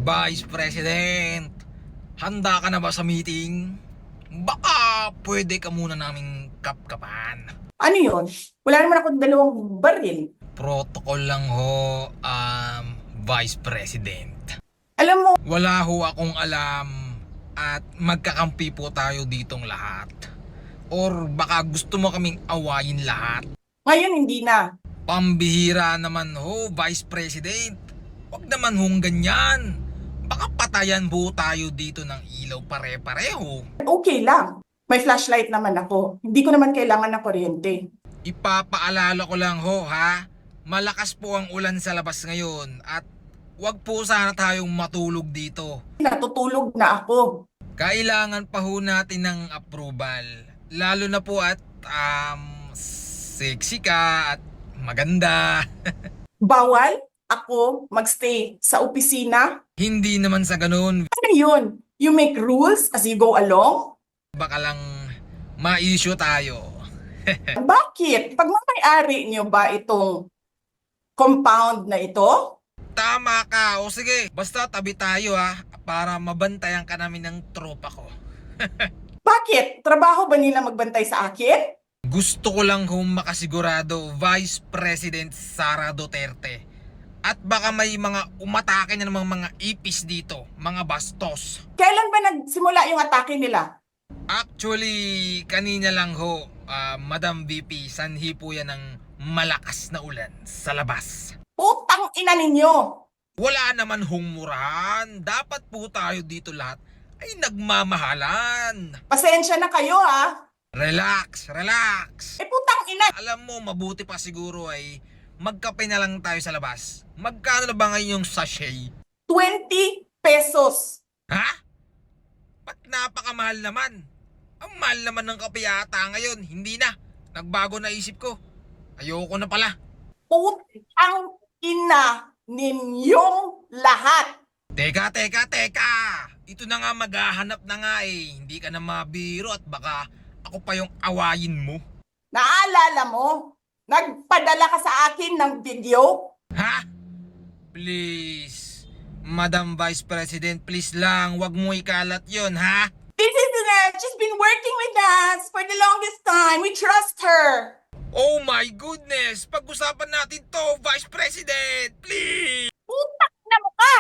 Vice President, handa ka na ba sa meeting? Baka pwede ka muna naming kapkapan. Ano yun? Wala naman akong dalawang baril. Protocol lang ho, Vice President. Alam mo, Wala ho akong alam at magkakampi po tayo ditong lahat. Or baka gusto mo kaming awayin lahat. ngayon hindi na. Pambihira naman ho, Vice President. Huwag naman hong ganyan. Baka patayan po tayo dito ng ilaw pare-pareho. Okay lang. May flashlight naman ako. Hindi ko naman kailangan ng kuryente. Ipapaalala ko lang ho ha, malakas po ang ulan sa labas ngayon at wag po sana tayong matulog dito. Natutulog na ako. Kailangan pa ho natin ng approval. Lalo na po at sexy ka at maganda. Bawal ako magstay sa opisina. Hindi naman sa ganun, Ano yun? You make rules as you go along? baka lang ma-issue tayo. Bakit? Pagmamayari niyo ba itong compound na ito? Tama ka, o sige, basta tabi tayo ha, para mabantayan ka namin ng tropa ko. Bakit? Trabaho ba nila magbantay sa akin? Gusto ko lang hong makasigurado, Vice President Sara Duterte. At baka may mga umatake na namang mga ipis dito, mga bastos. Kailan ba nagsimula yung atake nila? Actually, kanina lang ho, Madam VP, sanhi po yan ng malakas na ulan sa labas. Putang ina ninyo! Wala naman hong murahan. Dapat po tayo dito lahat ay nagmamahalan. Pasensya na kayo ha. Relax, relax. Putang ina! Alam mo, mabuti pa siguro ay magkape na lang tayo sa labas. Magkano na ba ngayon yung sachet? 20 pesos. Ha? Ba't napakamahal naman? Ang mahal naman ng kape yata ngayon. Hindi na. Nagbago na isip ko. Ayoko na pala. Putang ina ninyong lahat. Teka. Ito na nga, maghahanap na nga eh. Hindi ka na mabiro at baka ako pa yung awayin mo. Naalala mo? Nagpadala ka sa akin ng video? Ha? Please. Madam Vice President, please lang. Wag mo ikalat yon ha? This is she's been working with us for the longest time. We trust her. Oh my goodness! Pag-usapan natin to, Vice President! Please! Putang na mo ka!